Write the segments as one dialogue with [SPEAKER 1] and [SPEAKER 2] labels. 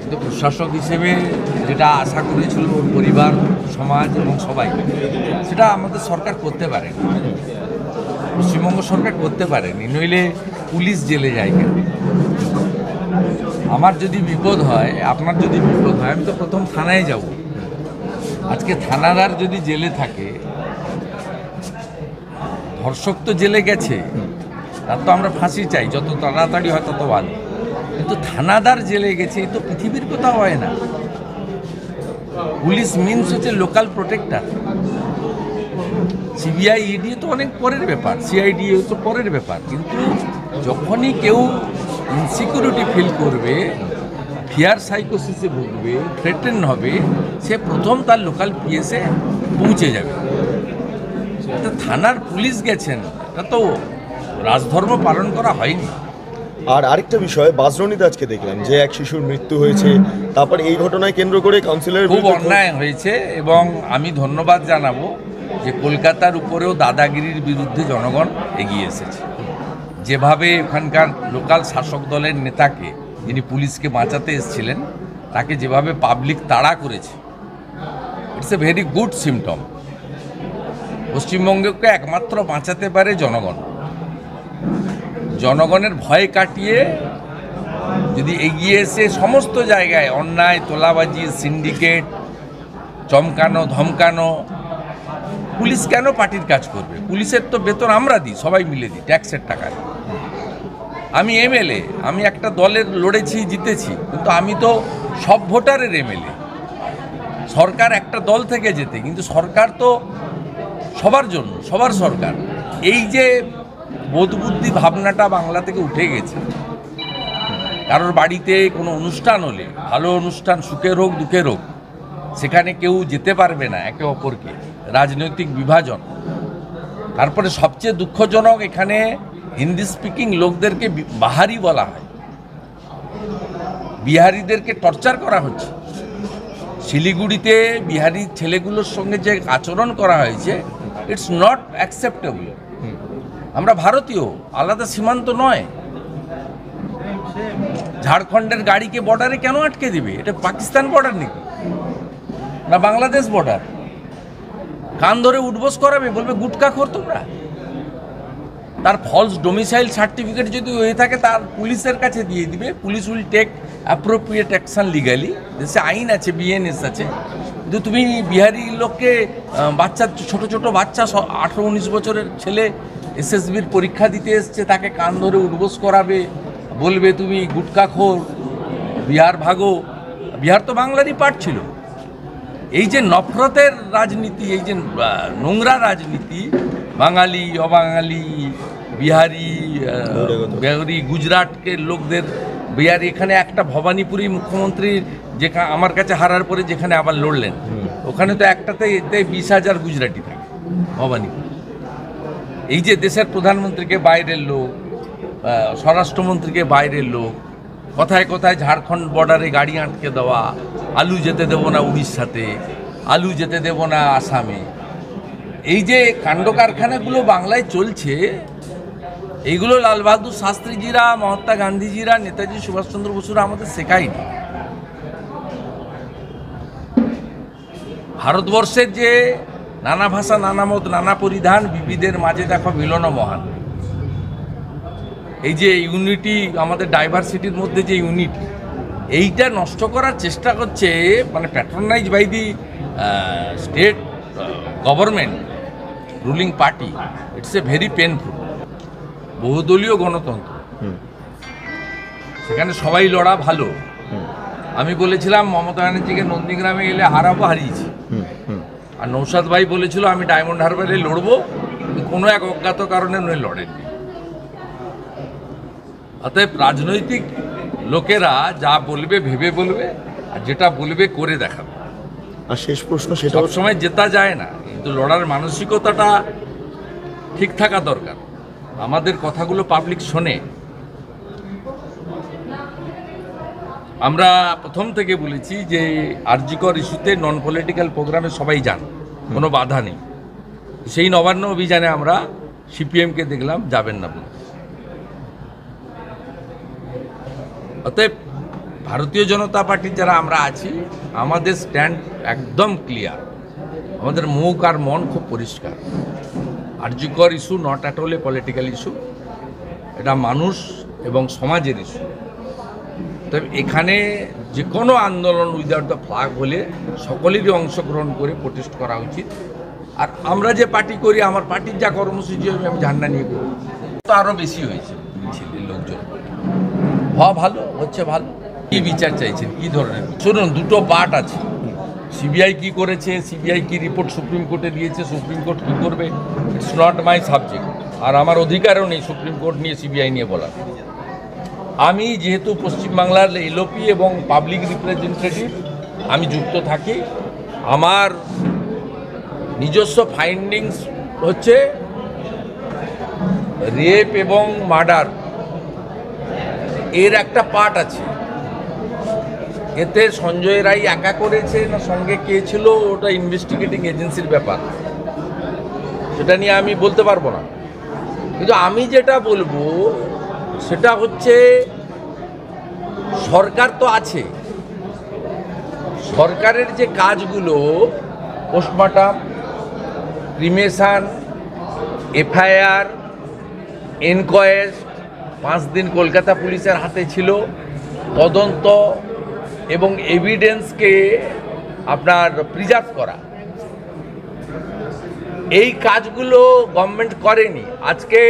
[SPEAKER 1] কিন্তু প্রশাসক হিসেবে যেটা আশা করেছিল ওর পরিবার, সমাজ এবং সবাই, সেটা আমাদের সরকার করতে পারেনি, পশ্চিমবঙ্গ সরকার করতে পারেনি। নইলে পুলিশ জেলে যায় কেন? আমার যদি বিপদ হয়, আপনার যদি বিপদ হয়, আমি তো প্রথম থানায় যাব। আজকে থানাদার যদি জেলে থাকে, ধর্ষক তো জেলে গেছে, তার তো আমরা ফাঁসি চাই, যত তাড়াতাড়ি হয় তত ভালো। কিন্তু থানাদার জেলে গেছে, এই তো পৃথিবীর কোথাও হয় না। পুলিশ মিনস হচ্ছে লোকাল প্রোটেক্টর। সিবিআই, ইডি তো অনেক পরের ব্যাপার, সিআইডি তো পরের ব্যাপার। কিন্তু যখনই কেউ ইনসিকিউরিটি ফিল করবে, ফিয়ার সাইকোসিসে ভুগবে, থ্রেটেন হবে, সে প্রথম তার লোকাল পিএসে পৌঁছে যাবে। এটা থানার পুলিশ গেছেন, এটা তো রাজধর্ম পালন করা হয়নি।
[SPEAKER 2] আর আরেকটা বিষয়, বাসরণীতে আজকে দেখলাম যে এক শিশুর মৃত্যু হয়েছে, তারপর এই ঘটনায় কেন্দ্র করে কাউন্সিলরের
[SPEAKER 1] খুব অন্যায় হয়েছে এবং আমি ধন্যবাদ জানাবো যে কলকাতার উপরেও দাদাগিরির বিরুদ্ধে জনগণ এগিয়ে এসেছে। যেভাবে ওখানকার লোকাল শাসক দলের নেতাকে, যিনি পুলিশকে বাঁচাতে এসেছিলেন, তাকে যেভাবে পাবলিক তাড়া করেছে, it's a very good symptom. পশ্চিমবঙ্গকে একমাত্র বাঁচাতে পারে জনগণ। জনগণের ভয় কাটিয়ে যদি এগিয়ে এসে সমস্ত জায়গায় অন্যায়, তোলাবাজি, সিন্ডিকেট, চমকানো, ধমকানো, পুলিশ কেন পার্টির কাজ করবে? পুলিশের তো বেতন আমরা দিই, সবাই মিলে দিই, ট্যাক্সের টাকায়। আমি এমএলএ, আমি একটা দলের লড়েছি, জিতেছি, কিন্তু আমি তো সব ভোটারের এমএলএ। সরকার একটা দল থেকে যেতে, কিন্তু সরকার তো সবার জন্য, সবার সরকার। এই যে বোধবুদ্ধি ভাবনাটা বাংলা থেকে উঠে গেছে। কারোর বাড়িতে কোনো অনুষ্ঠান হলে, ভালো অনুষ্ঠান, সুখের হোক দুঃখের হোক, সেখানে কেউ যেতে পারবে না একে অপরকে, রাজনৈতিক বিভাজন। তারপরে সবচেয়ে দুঃখজনক, এখানে হিন্দি স্পিকিং লোকদেরকে বাহারি বলা হয়, বিহারিদেরকে টর্চার করা হচ্ছে। শিলিগুড়িতে বিহারি ছেলেগুলোর সঙ্গে যে আচরণ করা হয়েছে, ইটস নট অ্যাকসেপ্টেবল। আমরা ভারতীয়, আলাদা সীমান্ত নয়। ঝাড়খণ্ডের গাড়িকে বর্ডারে কেন আটকে দিবে? এটা পাকিস্তান বর্ডার নাকি, না বাংলাদেশ বর্ডার? কান ধরে উঠবোস করাবে, বলবে গুটকাখোর তোমরা। তার ফলস ডোমিসাইল সার্টিফিকেট যদি হয়ে থাকে, তার পুলিশের কাছে দিয়ে দিবে, police will take appropriate action legally. দেশে আইন আছে, বিএনএস আছে। কিন্তু তুমি বিহারি লোককে, বাচ্চা, ছোট ছোট বাচ্চা, 18-19 বছরের ছেলে এসএসবির পরীক্ষা দিতে এসছে, তাকে কান ধরে উঠবোস করাবে, বলবে তুমি গুটকাখোর, বিহার ভাগো। বিহার তো বাংলারই পার্ট ছিল। এই যে নফরতের রাজনীতি, এই যে নোংরা রাজনীতি, বাঙালি, অবাঙালি, বিহারি, বিহারি, গুজরাটের লোকদের, বিহারি, এখানে একটা ভবানীপুরি মুখ্যমন্ত্রী, যেখানে আমার কাছে হারার পরে যেখানে আবার লড়লেন, ওখানে তো একটাতে 20,000 গুজরাটি থাকে ভবানীপুর। এই যে দেশের প্রধানমন্ত্রীকে বাইরের লোক, স্বরাষ্ট্রমন্ত্রীকে বাইরের লোক, কথায় কথায় ঝাড়খণ্ড বর্ডারে গাড়ি আটকে দেওয়া, আলু যেতে দেব না উড়িষ্যাতে, আলু যেতে দেব না আসামে। এই যে কাণ্ড কারখানাগুলো বাংলায় চলছে, এইগুলো লাল বাহাদুর শাস্ত্রীজিরা, মহাত্মা গান্ধীজিরা, নেতাজি সুভাষচন্দ্র বসুরা আমাদের শেখায়নি। ভারতবর্ষের যে নানা ভাষা, নানা মত, নানা পরিধান, বিবিধের মাঝে দেখো মিলন মহান। এই যে ইউনিটি, আমাদের ডাইভার্সিটির মধ্যে যে ইউনিটি, এইটা নষ্ট করার চেষ্টা করছে, মানে patronise by the state government, ruling party. It's a very painful. বহুদলীয় গণতন্ত্র, সেখানে সবাই লড়া ভালো। আমি বলেছিলাম মমতা ব্যানার্জিকে নন্দীগ্রামে এলে হারাবো, হারিয়েছি। আর নৌসাদ ভাই বলেছিল আমি ডায়মন্ড হারবারে লড়বো, কোনো এক অজ্ঞাত কারণে উনি লড়েননি। অতএব রাজনৈতিক লোকেরা যা বলবে ভেবে বলবে, আর যেটা বলবে করে দেখাবে।
[SPEAKER 2] আর শেষ প্রশ্ন, সেটা
[SPEAKER 1] সবসময় জেতা যায় না, কিন্তু লড়ার মানসিকতাটা ঠিক থাকা দরকার। আমাদের কথাগুলো পাবলিক শোনে। আমরা প্রথম থেকে বলেছি যে আরজিকর ইস্যুতে নন পলিটিক্যাল প্রোগ্রামে সবাই যান, কোনো বাধা নেই। সেই নবান্ন অভিযানে আমরা সিপিএমকে দেখলাম যাবেন না বলে। অতএব ভারতীয় জনতা পার্টির যারা আমরা আছি, আমাদের স্ট্যান্ড একদম ক্লিয়ার, আমাদের মুখ আর মন খুব পরিষ্কার। RG Kar issue not at all a political issue, এটা মানুষ এবং সমাজের ইস্যু। তবে এখানে যে কোনো আন্দোলন উইদাউট দ্য ফ্ল্যাগ হলে সকলেরই অংশগ্রহণ করে প্রোটেস্ট করা উচিত। আর আমরা যে পার্টি করি, আমার পার্টির যা কর্মসূচি হবে আমি ঝান্ডা নিয়ে করি, তো আরও বেশি হয়েছে মিছিলের লোকজন। হওয়া ভালো, হচ্ছে ভালো। কী বিচার চাইছেন, কী ধরনের? শুনুন, দুটো পার্ট আছে। সিবিআই কি করেছে, সিবিআই কি রিপোর্ট সুপ্রিম কোর্টে দিয়েছে, সুপ্রিম কোর্ট কী করবে, ইটস নট মাই সাবজেক্ট। আর আমার অধিকারও নেই সুপ্রিম কোর্ট নিয়ে, সিবিআই নিয়ে বলার। আমি যেহেতু পশ্চিমবাংলার এলওপি এবং পাবলিক রিপ্রেজেন্টেটিভ আমি যুক্ত থাকি, আমার নিজস্ব ফাইন্ডিংস হচ্ছে রেপ এবং মার্ডার এর একটা পার্ট আছে। এতে সঞ্জয় রায় একা করেছে না সঙ্গে কে ছিল, ওটা ইনভেস্টিগেটিং এজেন্সির ব্যাপার, সেটা নিয়ে আমি বলতে পারবো না। কিন্তু আমি যেটা বলবো সেটা হচ্ছে, সরকার তো আছে, সরকারের যে কাজগুলো পোস্টমর্টম, ক্রিমেশন, এফআইআর, এনকোয়েস্ট 5 দিন কলকাতা পুলিশের হাতে ছিল, তদন্ত এবং এভিডেন্সকে আপনার প্রিজার্ভ করা, এই কাজগুলো গভর্নমেন্ট করেনি। আজকে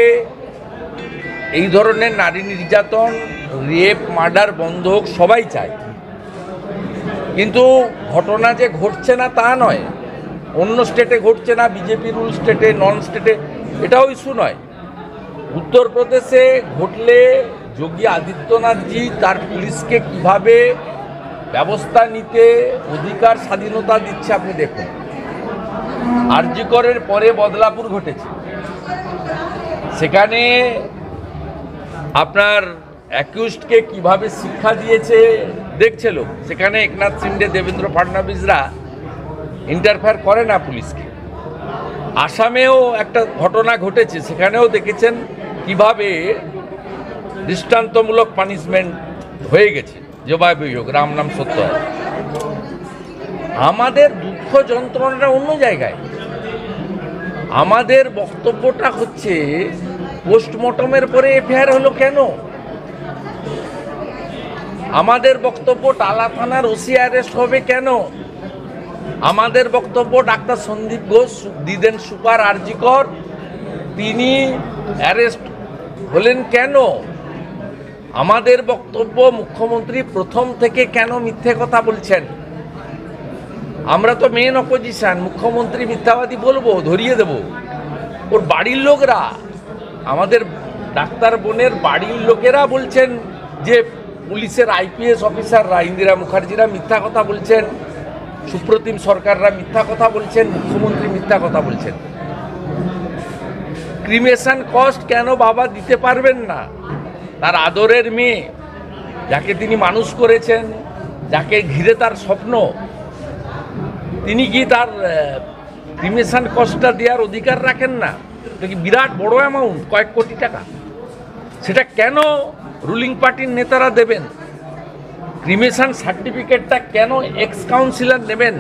[SPEAKER 1] এই ধরনের নারী নির্যাতন, রেপ, মার্ডার বন্ধ হোক সবাই চায়, কিন্তু ঘটনা যে ঘটছে না তা নয়। অন্য স্টেটে ঘটছে না, বিজেপি রুল স্টেটে, নন স্টেটে, এটাও ইস্যু নয়। উত্তরপ্রদেশে ঘটলে যোগী আদিত্যনাথজি তার পুলিশকে কিভাবে ব্যবস্থা নিতে অধিকার, স্বাধীনতা দিচ্ছে আপনি দেখুন। আরজিকরের পরে বদলাপুর ঘটেছে, সেখানে আপনার অ্যাকিউজডকে কিভাবে শিক্ষা দিয়েছে দেখছিল। সেখানে একনাথ শিন্ডে, দেবেন্দ্র ফাডনাবিসরা ইন্টারফেয়ার করে না পুলিশকে। আসামেও একটা ঘটনা ঘটেছে, সেখানেও দেখেছেন কিভাবে দৃষ্টান্তমূলক পানিশমেন্ট হয়ে গেছে, জবাবিযোগ, রাম নাম সত্য হয়। আমাদের দুঃখ যন্ত্রণাটা অন্য জায়গায়। আমাদের বক্তব্যটা হচ্ছে, পোস্টমর্টমের পরে এফআইআর হলো কেন? আমাদের বক্তব্য, টালা থানার ওসি অ্যারেস্ট হবে কেন? আমাদের বক্তব্য, ডাক্তার সন্দীপ ঘোষ, দিদেন সুপার আরজিকর, তিনি অ্যারেস্ট হলেন কেন? আমাদের বক্তব্য, মুখ্যমন্ত্রী প্রথম থেকে কেন মিথ্যে কথা বলছেন? আমরা তো মেন অপোজিশন, মুখ্যমন্ত্রী মিথ্যাবাদী বলবো, ধরিয়ে দেব। ওর বাড়ির লোকরা, আমাদের ডাক্তার বোনের বাড়ির লোকেরা বলছেন যে পুলিশের আইপিএস অফিসাররা, ইন্দিরা মুখার্জিরা মিথ্যা কথা বলছেন, সুপ্রতিম সরকাররা মিথ্যা কথা বলছেন, মুখ্যমন্ত্রী মিথ্যা কথা বলছেন। ক্রিমেশন কস্ট কেন বাবা দিতে পারবেন না? তার আদরের মেয়ে, যাকে তিনি মানুষ করেছেন, যাকে ঘিরে তার স্বপ্ন, তিনি কি তার ক্রিমেশন কস্টটা দেওয়ার অধিকার রাখেন না? এটা কি বিরাট বড় অ্যামাউন্ট, কয়েক কোটি টাকা, সেটা কেন রুলিং পার্টির নেতারা দেবেন? ক্রিমেশন সার্টিফিকেটটা কেন এক্স কাউন্সিলর নেবেন?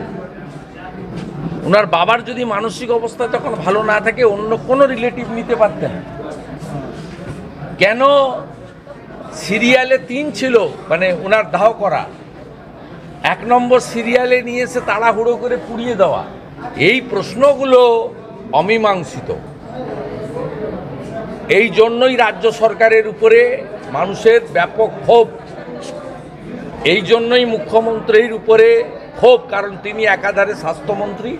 [SPEAKER 1] ওনার বাবার যদি মানসিক অবস্থা তখন ভালো না থাকে, অন্য কোনো রিলেটিভ নিতে পারতেন। কেন সিরিয়ালে 3 ছিল, মানে ওনার দাহ করা, 1 নম্বর সিরিয়ালে নিয়ে এসে তাড়াহুড়ো করে পুড়িয়ে দেওয়া, এই প্রশ্নগুলো অমীমাংসিত। এই জন্যই রাজ্য সরকারের উপরে মানুষের ব্যাপক ক্ষোভ, এই জন্যই মুখ্যমন্ত্রীর উপরে ক্ষোভ, কারণ তিনি একাধারে স্বাস্থ্যমন্ত্রী,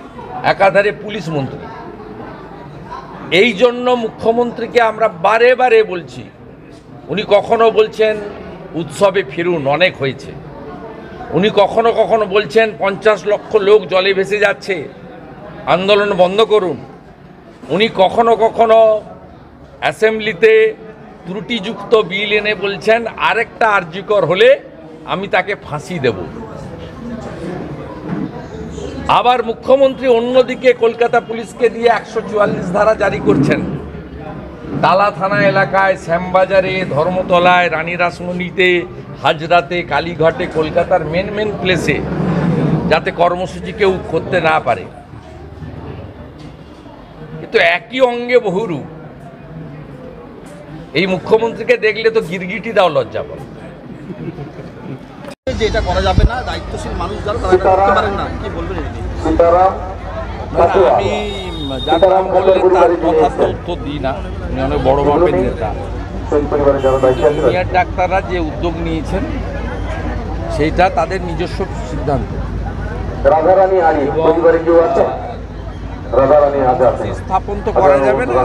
[SPEAKER 1] একাধারে পুলিশ মন্ত্রী। এই জন্য মুখ্যমন্ত্রীকে আমরা বারে বারে বলছি, উনি কখনো বলছেন উৎসবে ফিরুন, অনেক হয়েছে। উনি কখনো কখনো বলছেন 50 লক্ষ লোক জলে ভেসে যাচ্ছে, আন্দোলন বন্ধ করুন। উনি কখনো কখনো অ্যাসেম্বলিতে ত্রুটিযুক্ত বিল এনে বলছেন আরেকটা আরজিকর হলে আমি তাকে ফাঁসি দেব। আবার মুখ্যমন্ত্রী অন্যদিকে কলকাতা পুলিশকে দিয়ে 144 ধারা জারি করছেন। টালা থানা এলাকায়, শ্যামবাজারে, ধর্মতলায়, রানী রাসমণিতে, হাজরাতে, কালীঘাটে, কলকাতার মেন প্লেসে যাতে কর্মসূচি কেউ করতে না পারে। কিন্তু একই অঙ্গে বহুরূপ। এই মুখ্যমন্ত্রীকে দেখলে তো গিরগিটি দাও লজ্জা পাবে।
[SPEAKER 3] যে এটা করা যাবে না, দায়িত্বশীল মানুষ যারা তারা এটা করতে পারেন না, কি বলবেন এটা নিয়ে?
[SPEAKER 1] আমি যার নাম বললেন তার কথা তো উত্তর দিই না, উনি অনেক বড় মাপের নেতা। সিনিয়র ডাক্তাররা যে উদ্যোগ নিয়েছেন সেইটা তাদের নিজস্ব সিদ্ধান্ত। স্থাপন তো করা যাবে না।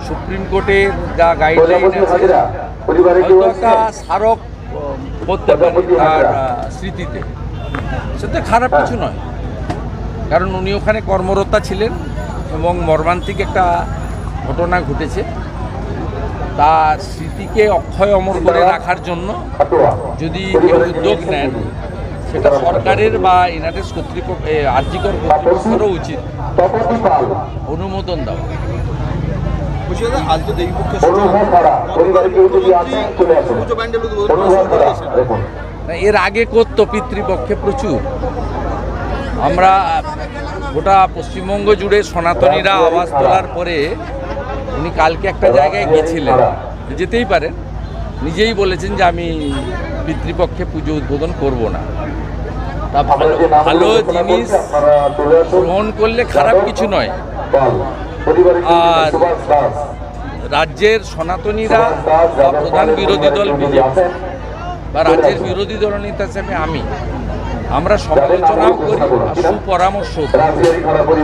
[SPEAKER 1] সুপ্রিম কোর্টের যা গাইডলাইন আছে হয়তো একটা স্মারক করতে পারে তার স্মৃতিতে, সেটা খারাপ কিছু নয়। কারণ উনি ওখানে কর্মরতা ছিলেন এবং মর্মান্তিক একটা ঘটনা ঘটেছে, তার স্মৃতিকে অক্ষয় অমর করে রাখার জন্য যদি কেউ উদ্যোগ নেন, সেটা সরকারের বা এনআরএস কর্তৃপক্ষ, আরজিকর কর্তৃপক্ষেরও উচিত অনুমোদন দেওয়া।
[SPEAKER 3] আজ তো দেবীপক্ষের
[SPEAKER 1] এর আগে করতো পিতৃপক্ষে প্রচুর। আমরা গোটা পশ্চিমবঙ্গ জুড়ে সনাতনীরা আওয়াজ তোলার পরে উনি কালকে একটা জায়গায় গেছিলেন, যেতেই পারেন, নিজেই বলেছেন যে আমি পিতৃপক্ষে পুজো উদ্বোধন করব না। তা ভালো জিনিস গ্রহণ করলে খারাপ কিছু নয়। আর রাজ্যের সনাতনীরা বা প্রধান বিরোধী দল বিজেপি বা রাজ্যের বিরোধী দল নেতা হিসেবে আমরা সমালোচনাও করি আর সুপরামর্শ করি।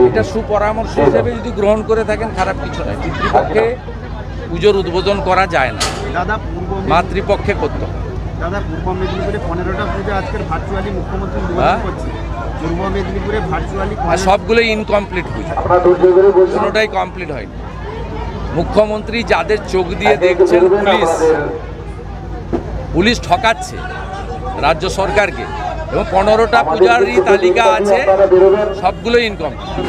[SPEAKER 1] এটা সুপরামর্শ হিসেবে যদি গ্রহণ করে থাকেন খারাপ কিছু নয়। পিতৃপক্ষে পুজোর উদ্বোধন করা যায় না, মাতৃপক্ষে করতে হবে।
[SPEAKER 3] দাদা, পূর্ব মেদিনীপুরে 15টা পুজো আজকের ভার্চুয়ালি মুখ্যমন্ত্রী উদ্বোধন করছে। পূর্ব মেদিনীপুরে ভার্চুয়ালি
[SPEAKER 1] সবগুলোই ইনকমপ্লিট পুজো, কোনোটাই কমপ্লিট হয়নি। মুখ্যমন্ত্রী যাদের চোখ দিয়ে দেখছেন, পুলিশ ঠকাচ্ছে রাজ্য সরকারকে, এবং 15টা পূজারই তালিকা আছে, সবগুলোই ইনকমপ্লিট।